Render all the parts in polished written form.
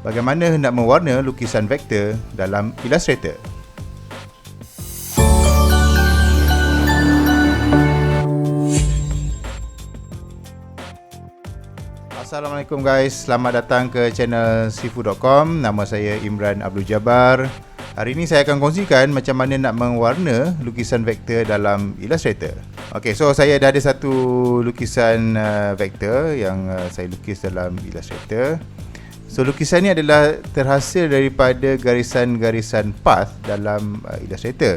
bagaimana hendak mewarna lukisan vektor dalam Illustrator. Assalamualaikum guys, selamat datang ke channel Sifu.com. Nama saya Imran Abdul Jabbar. Hari ini saya akan kongsikan macam mana nak mewarna lukisan vektor dalam Illustrator. Okay, so saya dah ada satu lukisan vektor yang saya lukis dalam Illustrator. So lukisan ni adalah terhasil daripada garisan-garisan path dalam Illustrator.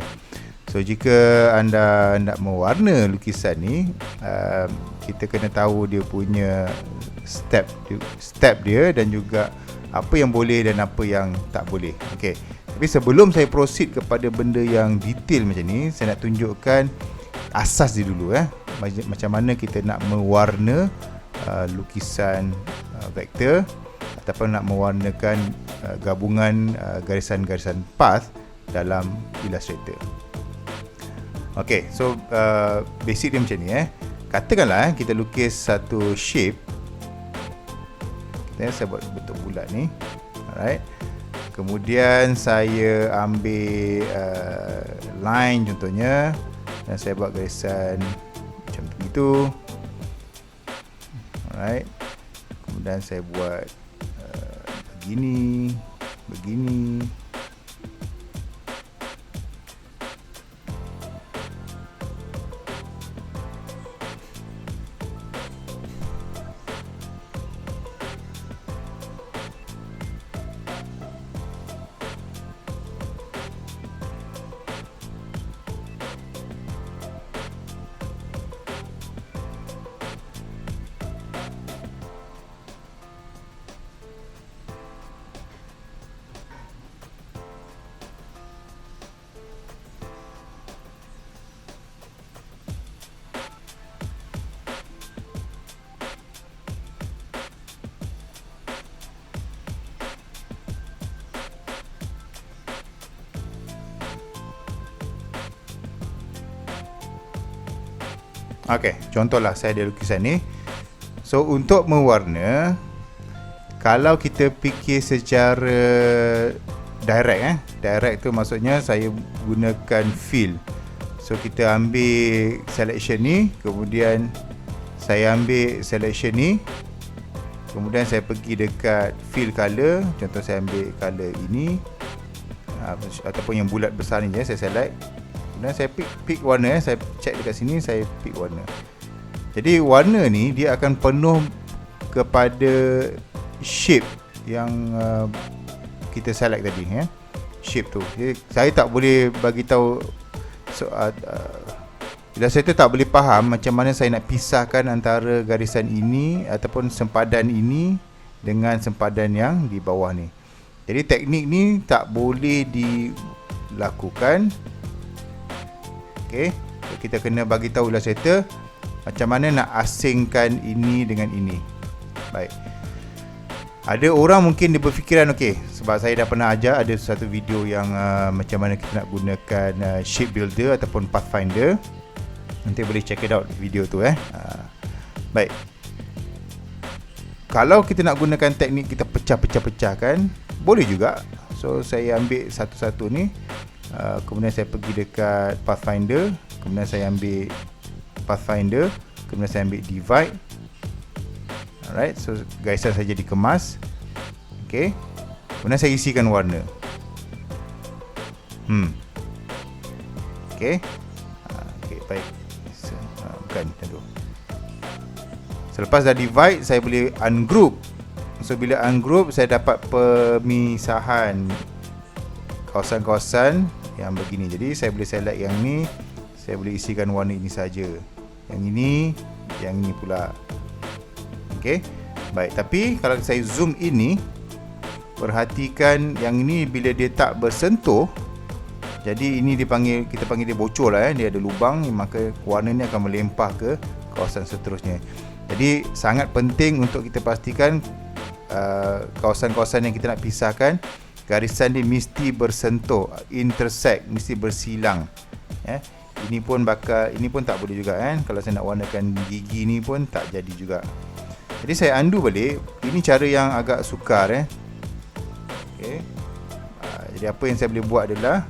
So jika anda nak mewarna lukisan ni, kita kena tahu dia punya step dia dan juga apa yang boleh dan apa yang tak boleh. Okay. Tapi sebelum saya proceed kepada benda yang detail macam ni, saya nak tunjukkan asas dia dulu macam mana kita nak mewarna lukisan vektor ataupun nak mewarnakan gabungan garisan-garisan path dalam Illustrator. Okay, so basic dia macam ni Katakanlah kita lukis satu shape. Saya buat bentuk bulat ni. Alright. Kemudian saya ambil line contohnya, dan saya buat garisan macam begitu. Alright. Kemudian saya buat begini. Okey, contohlah saya ada lukisan ni. So untuk mewarna, kalau kita fikir secara direct direct tu maksudnya saya gunakan fill. So kita ambil selection ni, kemudian saya ambil selection ni, kemudian saya pergi dekat fill color. Contoh saya ambil color ini ataupun yang bulat besar ni saya select. Dan saya pick warna saya check dekat sini, saya pick warna. Jadi warna ni dia akan penuh kepada shape yang kita select tadi shape tu. Jadi saya tak boleh bagi tahu Illustrator tak boleh faham macam mana saya nak pisahkan antara garisan ini ataupun sempadan ini dengan sempadan yang di bawah ni. Jadi teknik ni tak boleh dilakukan. Okay, kita kena bagi tahu Illustrator macam mana nak asingkan ini dengan ini. Baik. Ada orang mungkin dia berfikiran, okay, sebab saya dah pernah ajar ada satu video yang macam mana kita nak gunakan shape builder ataupun pathfinder. Nanti boleh check it out video tu Baik. Kalau kita nak gunakan teknik kita pecah-pecah-pecahkan, boleh juga. So saya ambil satu-satu ni. Kemudian saya pergi dekat pathfinder, kemudian saya ambil pathfinder, kemudian saya ambil divide. Alright, so garisan saja dikemas. Okay, kemudian saya isikan warna. Okay, baik. Bukan macam tu. Selepas dah divide, saya boleh ungroup. So bila ungroup, saya dapat pemisahan kawasan-kawasan yang begini. Jadi saya boleh select yang ni, saya boleh isikan warna ini saja. Yang ini pula. Okey. Baik, tapi kalau saya zoom ini, perhatikan yang ini bila dia tak bersentuh, jadi ini kita panggil dia bocor lah dia ada lubang, maka warna ni akan melempah ke kawasan seterusnya. Jadi sangat penting untuk kita pastikan kawasan-kawasan yang kita nak pisahkan, garisan dia mesti bersentuh, intersect, mesti bersilang. Ini pun tak boleh juga Kalau saya nak warnakan gigi ni pun tak jadi juga. Jadi saya undo balik. Ini cara yang agak sukar Okay. Jadi apa yang saya boleh buat adalah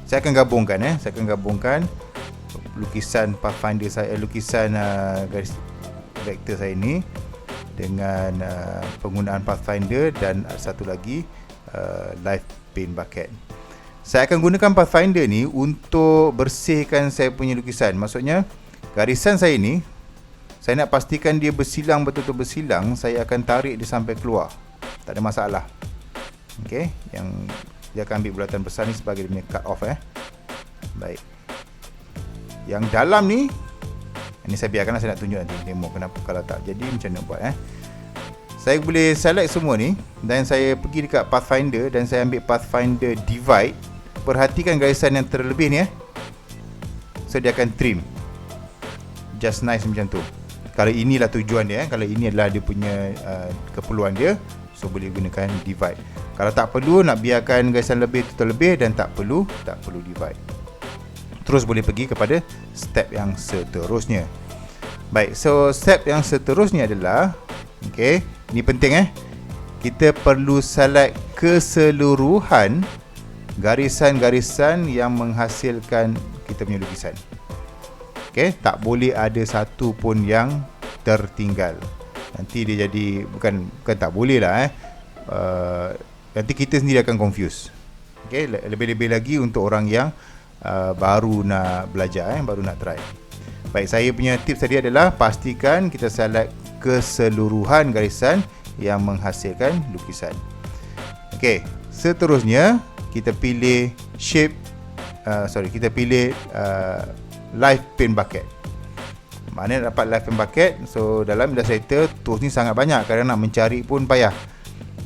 saya akan gabungkan lukisan Pathfinder saya, lukisan garis vektor saya ini dengan penggunaan Pathfinder dan satu lagi Live Paint Bucket. Saya akan gunakan Pathfinder ni untuk bersihkan saya punya lukisan. Maksudnya garisan saya ni, saya nak pastikan dia bersilang, betul-betul bersilang. Saya akan tarik dia sampai keluar, tak ada masalah. Okay, yang dia akan ambil bulatan besar ni sebagai dia punya cut off. Baik. Yang dalam ni, ini saya biarkanlah, saya nak tunjuk nanti demo kenapa kalau tak jadi macam mana buat. Saya boleh select semua ni dan saya pergi dekat Pathfinder dan saya ambil Pathfinder Divide. Perhatikan garisan yang terlebih ni. So dia akan trim. Just nice macam tu. Kalau inilah tujuan dia, kalau ini adalah dia punya keperluan dia, so boleh gunakan divide. Kalau tak perlu, nak biarkan garisan lebih tu terlebih, dan tak perlu divide. Terus boleh pergi kepada step yang seterusnya. Baik, so step yang seterusnya adalah, okay, ini penting kita perlu select keseluruhan garisan-garisan yang menghasilkan kita punya lukisan. Okay, tak boleh ada satu pun yang tertinggal. Nanti dia jadi, bukan tak boleh lah nanti kita sendiri akan confuse. Okay, lebih-lebih lagi untuk orang yang baru nak belajar, baru nak try. Baik, saya punya tips tadi adalah pastikan kita select keseluruhan garisan yang menghasilkan lukisan. Okay, seterusnya kita pilih shape, kita pilih Live Paint Bucket. Mana nak dapat Live Paint Bucket? So dalam Illustrator tools ni sangat banyak, kadang nak mencari pun payah.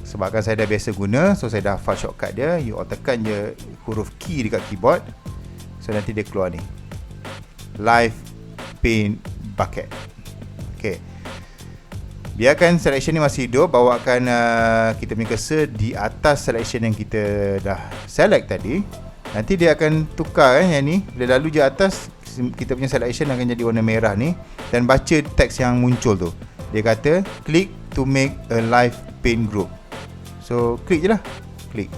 Sebabkan saya dah biasa guna, so saya dah hafal shortcut dia. You tekan je huruf key dekat keyboard, so nanti dia keluar ni, Live Paint Bucket. Okay, biarkan selection ni masih hidup. Bawakan kita punya cursor di atas selection yang kita dah select tadi. Nanti dia akan tukar yang ni. Bila lalu je atas, kita punya selection akan jadi warna merah ni, dan baca teks yang muncul tu. Dia kata click to make a live paint group. So klik je lah, klik.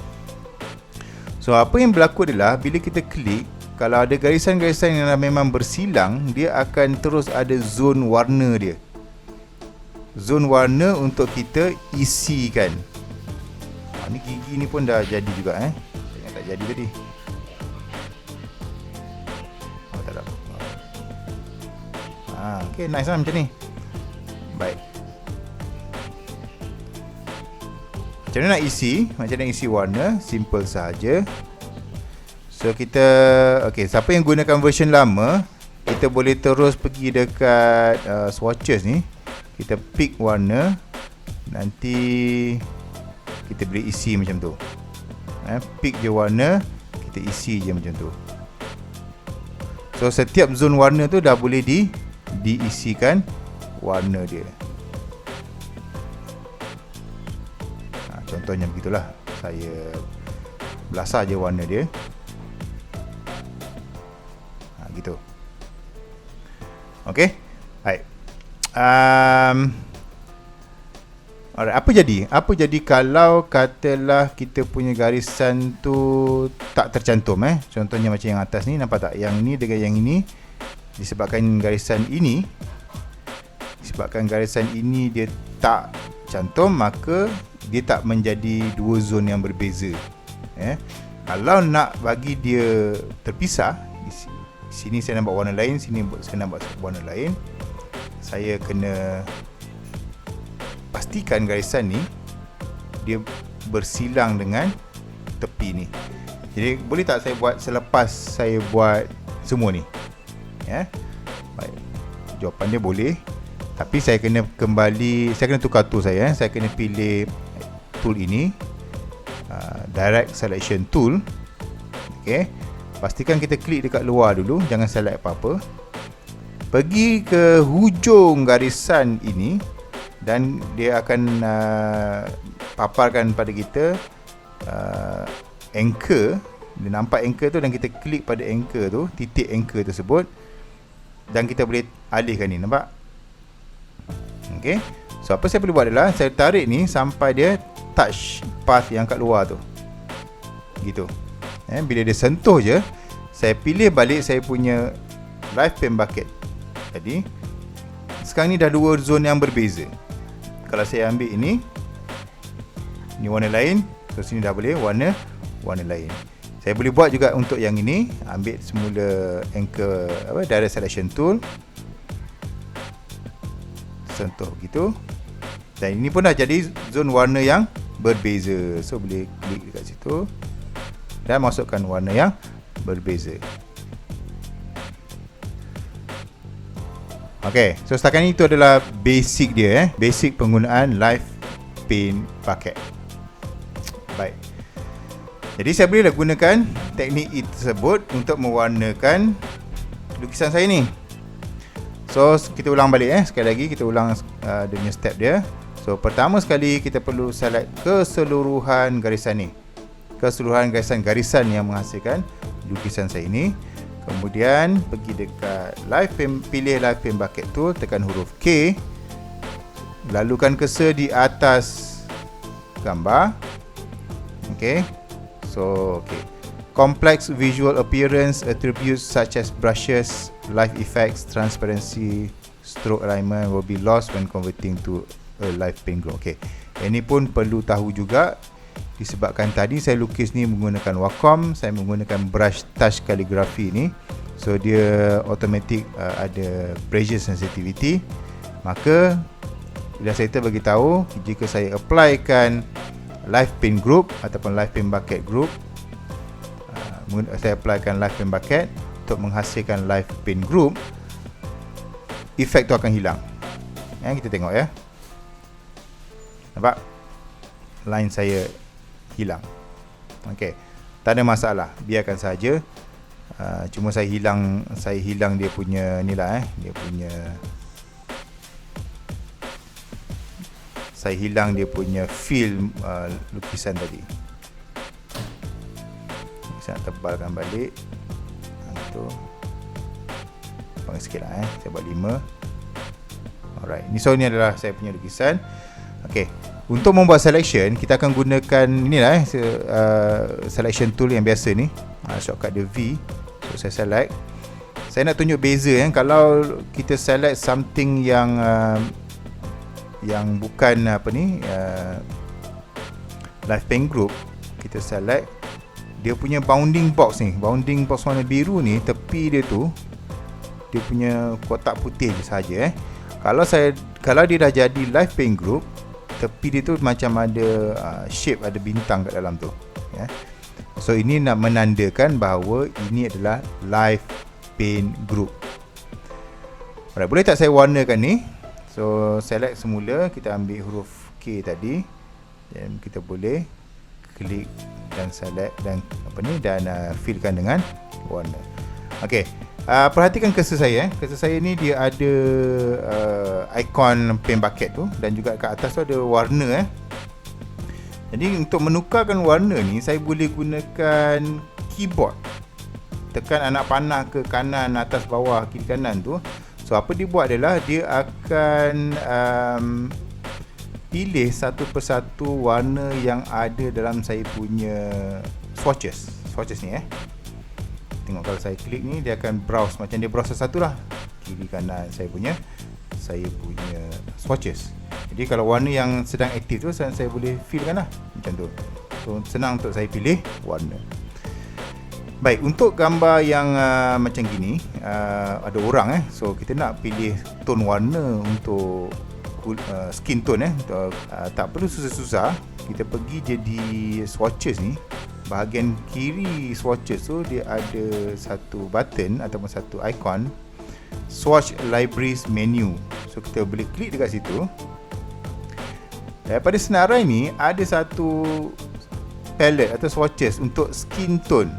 So apa yang berlaku adalah bila kita klik, kalau ada garisan-garisan yang memang bersilang, dia akan terus ada zon warna dia. Zon warna untuk kita isikan. Ni gigi ni pun dah jadi juga Jangan tak jadi tadi. Tak ada. Okay, nice lah macam ni. Baik. Macam mana nak isi? Macam mana nak isi warna? Simple sahaja. So kita, okay, siapa yang gunakan version lama, kita boleh terus pergi dekat swatches ni. Kita pick warna, nanti kita boleh isi macam tu. Pick je warna, kita isi je macam tu. So setiap zon warna tu dah boleh diisikan warna dia. Contohnya begitulah. Saya belasah je warna dia. Gitu. Okay. Baik. Alright, apa jadi kalau katalah kita punya garisan tu tak tercantum Contohnya macam yang atas ni, nampak tak? Yang ni dengan yang ini, disebabkan garisan ini dia tak cantum, maka dia tak menjadi dua zon yang berbeza. Kalau nak bagi dia terpisah, sini saya nampak warna lain, sini saya nampak warna lain, saya kena pastikan garisan ni dia bersilang dengan tepi ni. Jadi boleh tak saya buat selepas saya buat semua ni? Baik. Jawapan dia boleh. Tapi saya kena kembali, saya kena tukar tool saya. Saya kena pilih tool ini, Direct Selection Tool. Okay. Pastikan kita klik dekat luar dulu, jangan select apa-apa. Pergi ke hujung garisan ini dan dia akan paparkan pada kita anchor. Dia nampak anchor tu dan kita klik pada anchor tu, titik anchor tersebut, dan kita boleh alihkan ni, nampak? Okay. So apa saya perlu buat adalah saya tarik ni sampai dia touch path yang kat luar tu. Gitu. Bila dia sentuh je, saya pilih balik saya punya live paint bucket. Jadi sekarang ni dah dua zone yang berbeza. Kalau saya ambil ini warna lain, so sini dah boleh warna lain. Saya boleh buat juga untuk yang ini, ambil semula anchor direct selection tool, sentuh gitu, dan ini pun dah jadi zone warna yang berbeza. So boleh klik dekat situ dan masukkan warna yang berbeza. Ok, so setakat ni itu adalah basic dia, basic penggunaan live paint bucket. Baik, jadi saya boleh gunakan teknik tersebut untuk mewarnakan lukisan saya ni. So kita ulang balik, sekali lagi kita ulang dia punya step dia. So pertama sekali kita perlu select keseluruhan garisan ni, keseluruhan garisan yang menghasilkan lukisan saya ini. Kemudian pergi dekat live paint, pilih live paint bucket tool, tekan huruf K, lalukan cursor di atas gambar. Okay, so okay, complex visual appearance attributes such as brushes, light effects, transparency, stroke alignment will be lost when converting to a live paint group. Okay, ini pun perlu tahu juga disebabkan tadi saya lukis ni menggunakan Wacom, saya menggunakan brush touch calligraphy ni, so dia automatic ada pressure sensitivity. Maka Illustrator bagi tahu jika saya applykan live paint group ataupun live paint bucket group, saya applykan live paint bucket untuk menghasilkan live paint group, efek tu akan hilang. Kita tengok ya, nampak line saya hilang. Okey, tak ada masalah, biarkan saja. Cuma saya hilang dia punya ni lah, saya hilang dia punya feel lukisan tadi. Saya nak tebalkan balik tu, panggil sikit lah, saya buat 5. Alright, so ni adalah saya punya lukisan. Okey, untuk membuat selection, kita akan gunakan inilah selection tool yang biasa ni, shortcut dia V. So saya select. Saya nak tunjuk beza kalau kita select something yang bukan live paint group, kita select dia punya bounding box ni, bounding box warna biru ni, tepi dia tu dia punya kotak putih je saja. Kalau dia dah jadi live paint group, tepi dia tu macam ada shape, ada bintang kat dalam tu, ya. So ini nak menandakan bahawa ini adalah live paint group. Alright, boleh tak saya warnakan ni? So select semula, kita ambil huruf K tadi, dan kita boleh klik dan select dan fillkan dengan warna. Okey, perhatikan cursor saya. Cursor saya ni dia ada ikon paint bucket tu, dan juga kat atas tu ada warna. Jadi untuk menukarkan warna ni, saya boleh gunakan keyboard. Tekan anak panah ke kanan, atas, bawah, kiri, kanan tu. So apa dia buat adalah dia akan pilih satu persatu warna yang ada dalam saya punya swatches ni. Tengok kalau saya klik ni, dia akan browse, macam dia browse satu lah, kiri kanan saya punya swatches. Jadi kalau warna yang sedang aktif tu, saya boleh fillkan lah macam tu. So senang untuk saya pilih warna. Baik, untuk gambar yang macam gini, ada orang so kita nak pilih tone warna untuk skin tone tak perlu susah-susah. Kita pergi je di swatches ni, bahagian kiri swatches tu dia ada satu button ataupun satu icon, swatch libraries menu. So kita boleh klik dekat situ. Daripada senarai ni ada satu palette atau swatches untuk skin tone.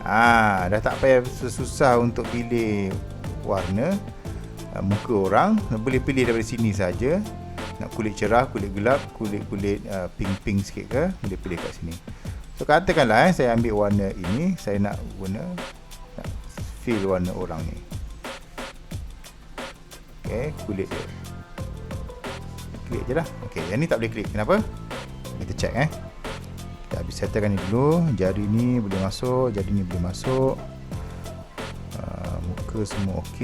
Dah tak payah susah untuk pilih warna muka orang, boleh pilih daripada sini saja. Nak kulit cerah, kulit gelap, kulit pink sikit ke, boleh pilih kat sini. So katakanlah saya ambil warna ini, saya nak fill warna orang ni. Okay, kulit dia. klik je lah. Ok, yang ni tak boleh klik. Kenapa? Kita check Kita habis settlekan ni dulu. Jari ni boleh masuk, jari ni boleh masuk. Muka semua ok.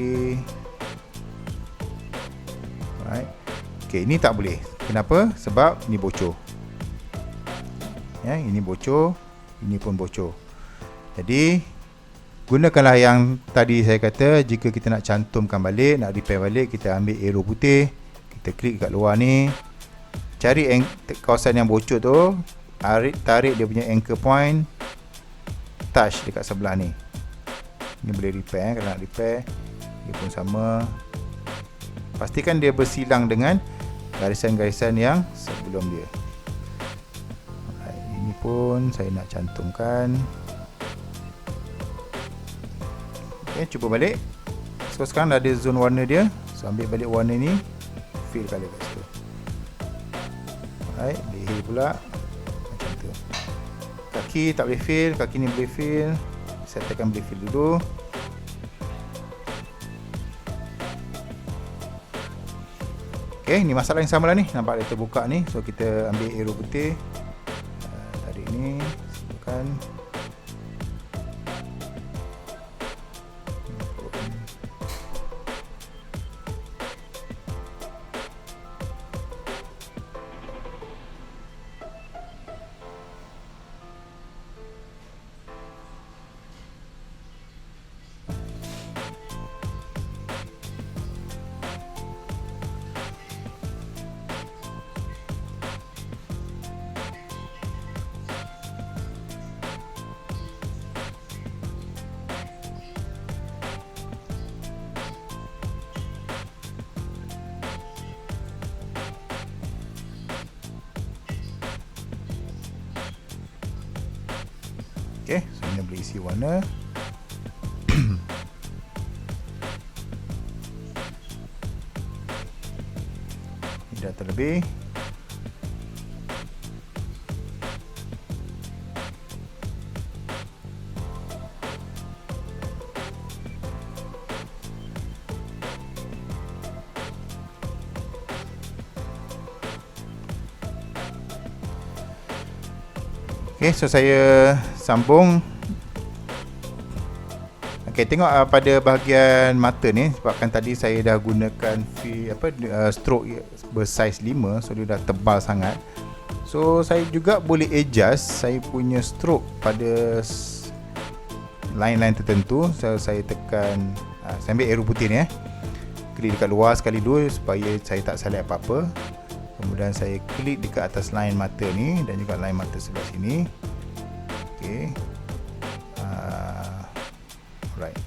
Alright. Ok, ini tak boleh. Kenapa? Sebab ni bocor. Ini bocor, ini pun bocor. Jadi gunakanlah yang tadi saya kata. Jika kita nak cantumkan balik, nak repair balik, kita ambil arrow putih, kita klik kat luar ni, cari kawasan yang bocor tu, tarik dia punya anchor point, touch dekat sebelah ni. Ni boleh repair. Kalau nak repair, dia pun sama. Pastikan dia bersilang dengan garisan-garisan yang sebelum dia. Ini pun saya nak cantumkan. Ok, cuba balik. So sekarang dah ada zone warna dia. So ambil balik warna ni, fill colour kat situ. Alright, leher pula macam tu. Kaki tak boleh fill, kaki ni boleh fill. Saya tekan boleh fill dulu. Ok, ni masalah yang sama lah ni. Nampak dia terbuka ni. So kita ambil arrow putih, tarik ni, siapkan. Ok, so ini boleh isi warna. Ini dah terlebih. Ok, so saya sambung. Ok, tengok pada bahagian mata ni, sebabkan tadi saya dah gunakan stroke bersaiz 5, so dia dah tebal sangat. So saya juga boleh adjust saya punya stroke pada line-line tertentu. So saya tekan, saya ambil arrow putih ni klik dekat luar sekali dulu supaya saya tak salah apa-apa. Kemudian saya klik dekat atas line mata ni dan juga line mata sebelah sini. Okey. Alright.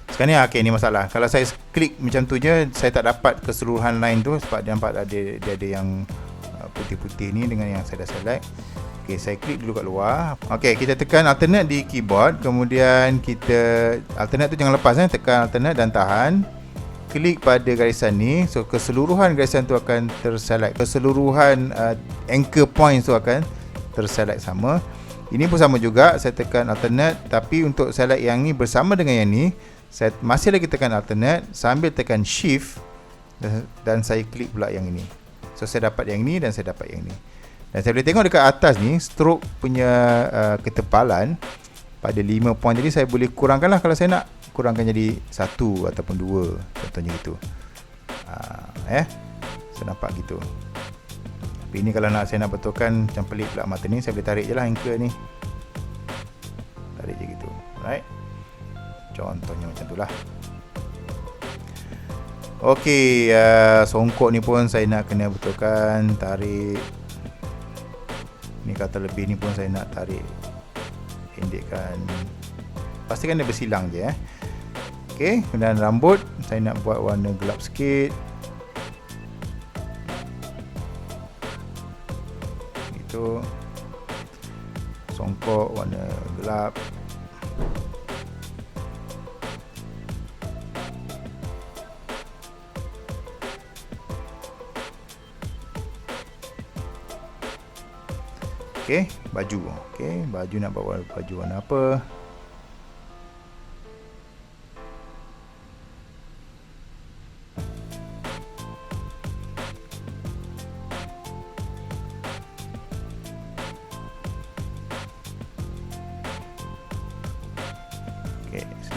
Sekarang ni ni masalah. Kalau saya klik macam tu je, saya tak dapat keseluruhan line tu sebab dia nampak dia ada yang putih-putih ni dengan yang saya dah select. Okey, saya klik dulu kat luar. Okey, kita tekan alternate di keyboard, kemudian kita alternate tu jangan lepas tekan alternate dan tahan. Klik pada garisan ni, so keseluruhan garisan tu akan terselect, keseluruhan anchor points tu akan terselect sama. Ini pun sama juga, saya tekan alternate, tapi untuk select yang ni bersama dengan yang ni, saya masih lagi tekan alternate sambil tekan shift dan saya klik pula yang ini. So saya dapat yang ni dan saya dapat yang ni. Dan saya boleh tengok dekat atas ni, stroke punya ketebalan pada 5 point tadi saya boleh kurangkan lah kalau saya nak. Kurangkan jadi 1 ataupun 2, contohnya gitu. Saya nampak gitu. Tapi ini kalau saya nak betulkan macam pelik pula mata ni, saya boleh tarik je lah anchor ni. Tarik je gitu. Alright. Contohnya macam tu lah. Okey, songkok ni pun saya nak kena betulkan, tarik. Ni kata lebih ni pun saya nak tarik, pendekkan. Pastikan dia bersilang je. Okey, kemudian rambut saya nak buat warna gelap sikit. Gitu. Songkok warna gelap. Okey, baju. Okey, baju nak buat baju warna apa?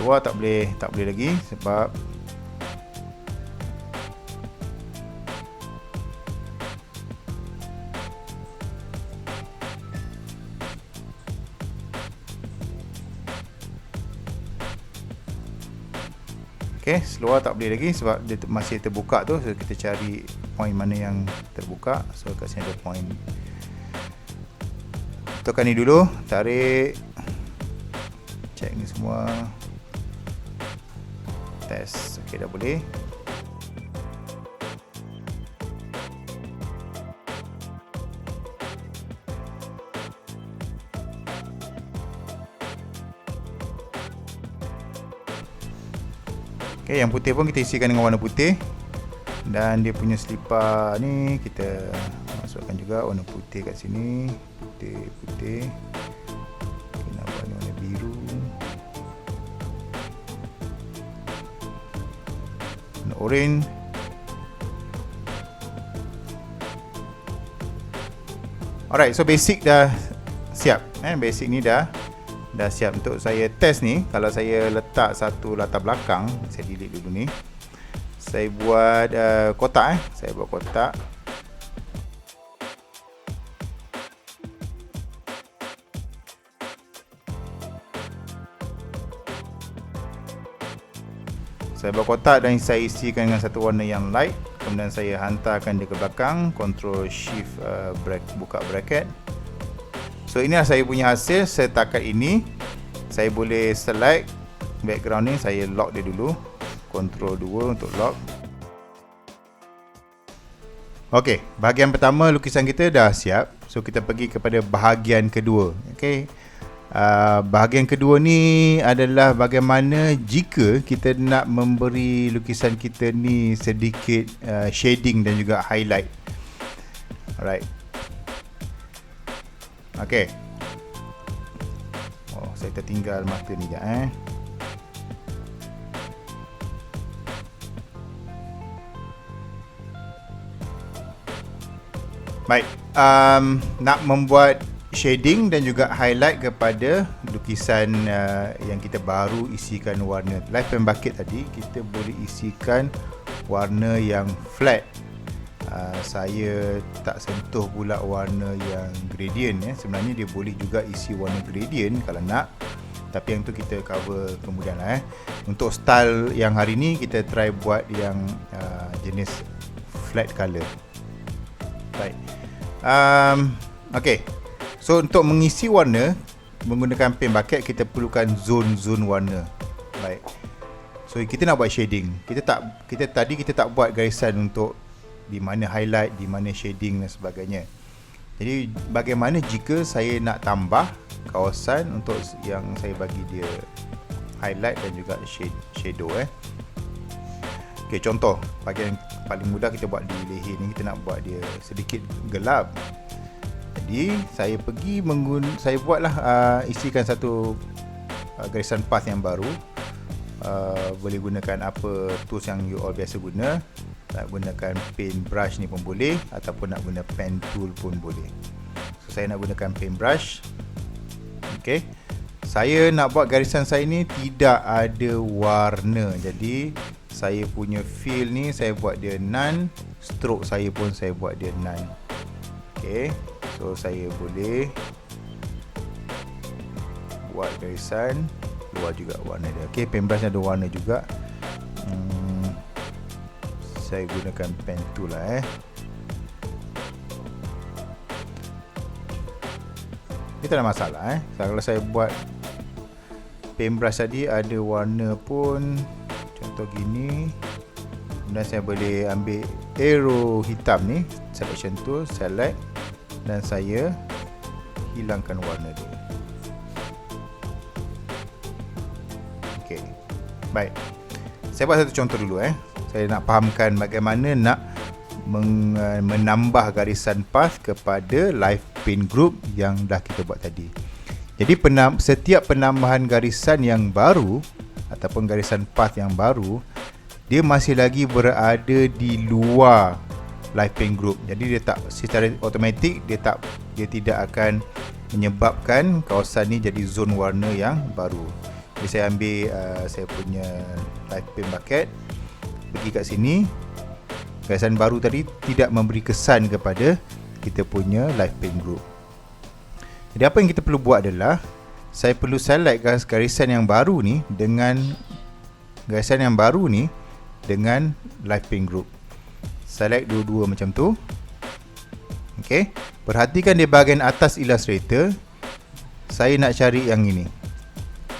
luar tak boleh lagi sebab seluar tak boleh lagi sebab dia masih terbuka tu. So kita cari point mana yang terbuka. So kat sini ada point. Tekan ni dulu, tarik, check ni semua, test. Ok, dah boleh. Ok, yang putih pun kita isikan dengan warna putih. Dan dia punya selipar ni kita masukkan juga warna putih kat sini. Putih. Okay, nak buat ni warna biru, warna orange. Alright, so basic dah siap. Basic ni dah siap untuk saya test ni. Kalau saya letak satu latar belakang, saya delete dulu ni. Saya buat kotak. Saya buat kotak. Saya buat kotak dan saya isikan dengan satu warna yang light. Kemudian saya hantarkan dia ke belakang. Ctrl Shift buka bracket. So inilah saya punya hasil. Setakat ini saya boleh select background ni, saya lock dia dulu. Ctrl 2 untuk lock. Ok, bahagian pertama lukisan kita dah siap. So kita pergi kepada bahagian kedua. Ok, bahagian kedua ni adalah bagaimana jika kita nak memberi lukisan kita ni sedikit shading dan juga highlight. Alright. Ok. Oh, saya tertinggal mata ni sekejap Baik, nak membuat shading dan juga highlight kepada lukisan yang kita baru isikan warna live pen bucket tadi, kita boleh isikan warna yang flat. Saya tak sentuh pula warna yang gradient Sebenarnya dia boleh juga isi warna gradient kalau nak, tapi yang tu kita cover kemudian lah. Untuk style yang hari ni kita try buat yang jenis flat color. Baik. Okay. So untuk mengisi warna menggunakan pen bucket, kita perlukan zone-zone warna. Baik. So kita nak buat shading. Kita tak buat garisan untuk di mana highlight, di mana shading dan sebagainya. Jadi bagaimana jika saya nak tambah kawasan untuk yang saya bagi dia highlight dan juga shadow Okay, contoh bahagian paling mudah kita buat di leher ni, kita nak buat dia sedikit gelap. Jadi saya buatlah isikan satu garisan path yang baru. Boleh gunakan apa tools yang you all biasa guna. Nak gunakan paintbrush ni pun boleh, ataupun nak guna pen tool pun boleh. So saya nak gunakan paintbrush. Okay, saya nak buat garisan saya ni tidak ada warna, jadi saya punya fill ni saya buat dia none. Stroke saya pun saya buat dia none. Okay, so saya boleh buat garisan luar juga warna dia. Okay, paintbrush ada warna juga. Saya gunakan pen tool lah Ini tak ada masalah Kalau saya buat paintbrush tadi ada warna pun, contoh gini, kemudian saya boleh ambil arrow hitam ni, selection tool, select, dan saya hilangkan warna dia. Ok, baik. Saya buat satu contoh dulu Saya nak fahamkan bagaimana nak menambah garisan path kepada live paint group yang dah kita buat tadi. Jadi setiap penambahan garisan yang baru ataupun garisan path yang baru, dia masih lagi berada di luar live paint group. Jadi dia tak, secara automatik dia tidak akan menyebabkan kawasan ni jadi zon warna yang baru. Jadi saya ambil saya punya live paint bucket, pergi kat sini. Garisan baru tadi tidak memberi kesan kepada kita punya live paint group. Jadi apa yang kita perlu buat adalah, saya perlu select garisan yang baru ni dengan live paint group. Select dua-dua macam tu. Okey, perhatikan di bahagian atas Illustrator, saya nak cari yang ini,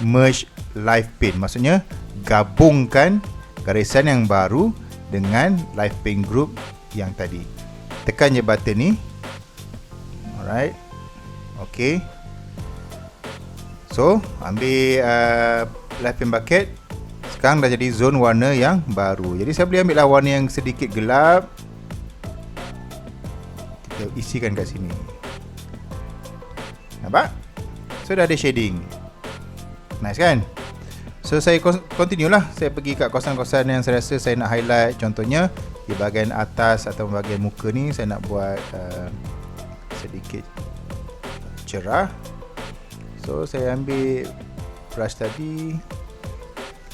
merge live paint. Maksudnya gabungkan garisan yang baru dengan live paint group yang tadi. Tekan je button ni. Alright. Okay. So ambil live paint bucket. Sekarang dah jadi zone warna yang baru. Jadi saya boleh ambil lah warna yang sedikit gelap, kita isikan kat sini. Nampak? So dah ada shading. Nice kan? So saya continue lah. Saya pergi kat kawasan-kawasan yang saya rasa saya nak highlight. Contohnya di bahagian atas atau bahagian muka ni saya nak buat sedikit cerah. So saya ambil brush tadi,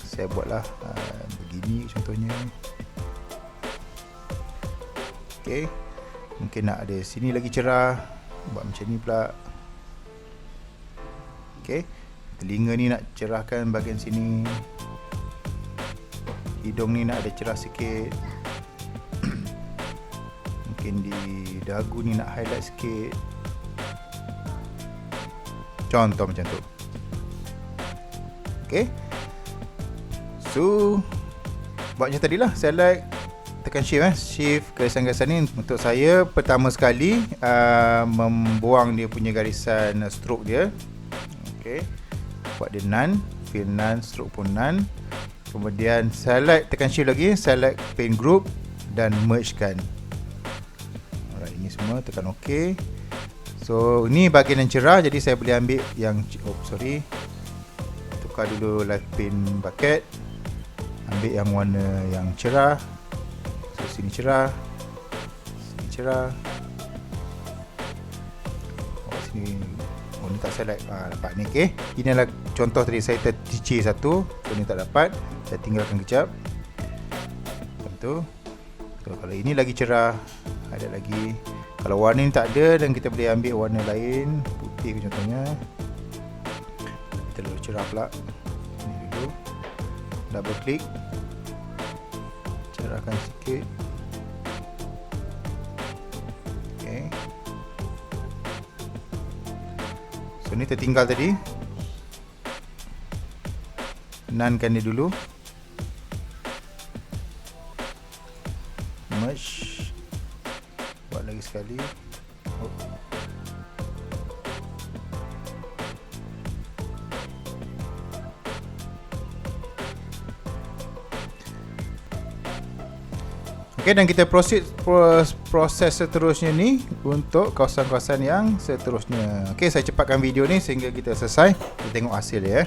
saya buatlah begini contohnya. Okay, mungkin nak ada sini lagi cerah, buat macam ni pula. Okay, telinga ni nak cerahkan bahagian sini. Hidung ni nak ada cerah sikit. Mungkin di dagu ni nak highlight sikit. Contoh macam tu. Okay, so buat macam tadi lah. Select, tekan shift shift garisan-garisan ni. Untuk saya pertama sekali membuang dia punya garisan stroke dia. Okay, buat dia none, fill none, stroke pun none. Kemudian select, tekan shift lagi, select paint group dan merge kan. Alright, ini semua tekan OK. So ni bahagian yang cerah, jadi saya boleh ambil yang tukar dulu live paint bucket, ambil yang warna yang cerah. So sini cerah, sini cerah. Sini ni tak select, dapat ni. Okay, ini adalah contoh tadi saya tercicir satu, so ni tak dapat, saya tinggalkan kejap macam tu. So kalau ini lagi cerah, ada lagi. Kalau warna ni tak ada dan kita boleh ambil warna lain, putih contohnya, terlalu cerah pula. Ini dulu, double click, cerahkan sikit. Okay, so ni tertinggal tadi, none-kan dia dulu, merge, buat lagi sekali. Okay, dan kita proses seterusnya ni untuk kawasan-kawasan yang seterusnya. Okay, saya cepatkan video ni sehingga kita selesai. Kita tengok hasil dia.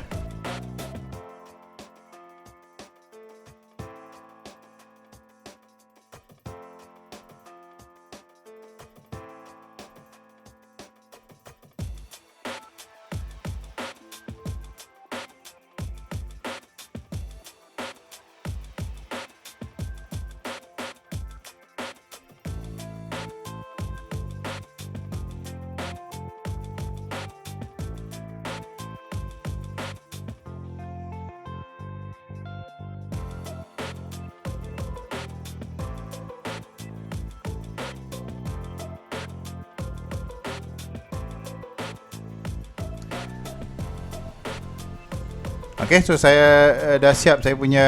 Okay, so saya dah siap saya punya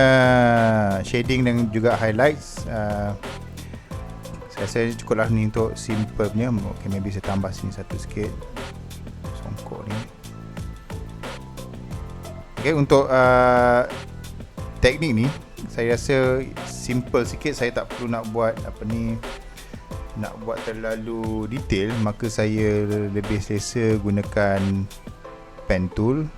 shading dan juga highlights. Saya rasa cukuplah ni untuk simple punya. Okay, maybe saya tambah sini satu sikit songkok ni. Okay, untuk teknik ni saya rasa simple sikit. Saya tak perlu nak buat nak buat terlalu detail, maka saya lebih selesa gunakan pen tool.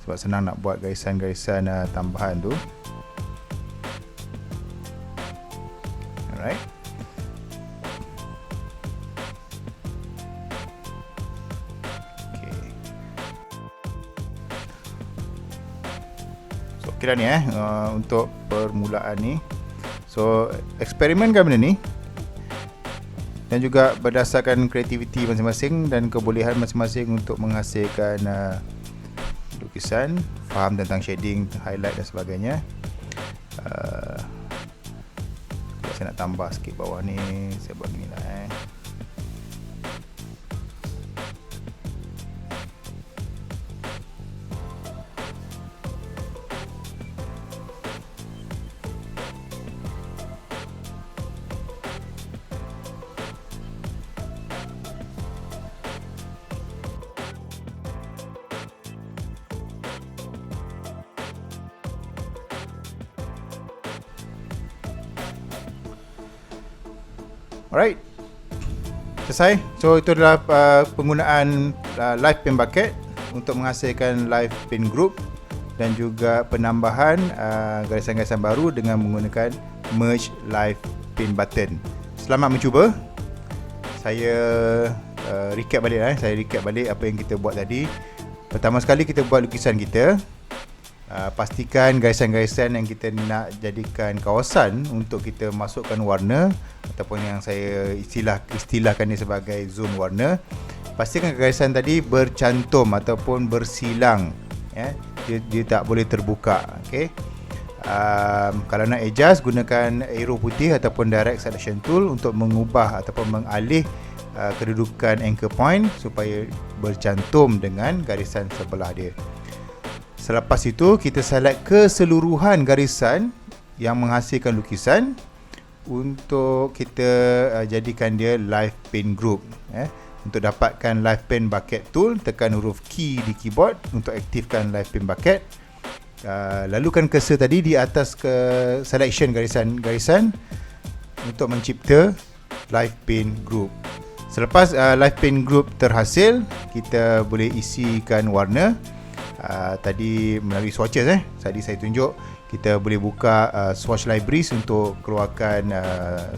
Sebab senang nak buat garisan-garisan tambahan tu. Alright. So okey lah ni untuk permulaan ni. So eksperimenkan benda ni dan juga berdasarkan kreativiti masing-masing dan kebolehan masing-masing untuk menghasilkan lukisan, faham tentang shading, highlight dan sebagainya. Saya nak tambah sikit bawah ni, saya buat ni lah Alright, selesai. So itu adalah penggunaan live paint bucket untuk menghasilkan live paint group dan juga penambahan garisan-garisan baru dengan menggunakan merge live paint button. Selamat mencuba. Saya recap balik saya recap balik apa yang kita buat tadi. Pertama sekali kita buat lukisan kita. Pastikan garisan-garisan yang kita nak jadikan kawasan untuk kita masukkan warna ataupun yang saya istilahkan ni sebagai zone warna. Pastikan garisan tadi bercantum ataupun bersilang, dia tak boleh terbuka. Okay. Kalau nak adjust, gunakan arrow putih ataupun direct selection tool untuk mengubah ataupun mengalih kedudukan anchor point supaya bercantum dengan garisan sebelah dia. Selepas itu kita select keseluruhan garisan yang menghasilkan lukisan untuk kita jadikan dia live paint group. Untuk dapatkan live paint bucket tool, tekan huruf key di keyboard untuk aktifkan live paint bucket. Lalukan cursor tadi di atas ke selection garisan-garisan untuk mencipta live paint group. Selepas live paint group terhasil, kita boleh isikan warna. Tadi melalui swatches tadi saya tunjuk kita boleh buka swatch libraries untuk keluarkan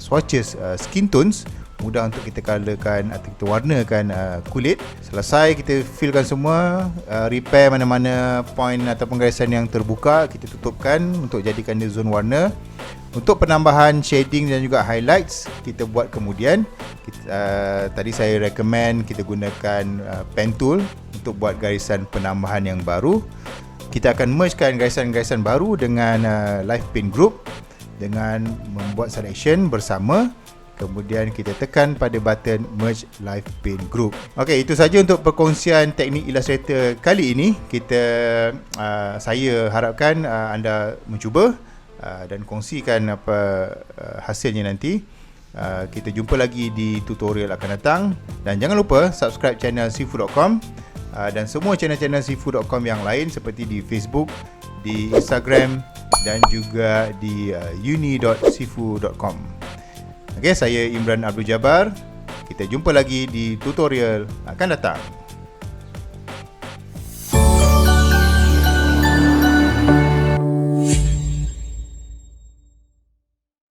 swatches skin tones, mudah untuk kita colorkan atau kita warnakan kulit. Selesai kita fillkan semua, repair mana-mana point ataupun garisan yang terbuka, kita tutupkan untuk jadikan dia zone warna. Untuk penambahan shading dan juga highlights kita buat kemudian. Tadi saya recommend kita gunakan pen tool untuk buat garisan penambahan yang baru. Kita akan mergekan garisan-garisan baru dengan live paint group dengan membuat selection bersama. Kemudian kita tekan pada button merge live paint group. Okey, itu saja untuk perkongsian teknik Illustrator kali ini. Saya harapkan anda mencuba dan kongsikan apa hasilnya nanti. Kita jumpa lagi di tutorial akan datang. Dan jangan lupa subscribe channel Sifu.com dan semua channel-channel Sifu.com yang lain seperti di Facebook, di Instagram dan juga di uni.sifu.com. Okay, saya Imran Abdul Jabbar. Kita jumpa lagi di tutorial akan datang.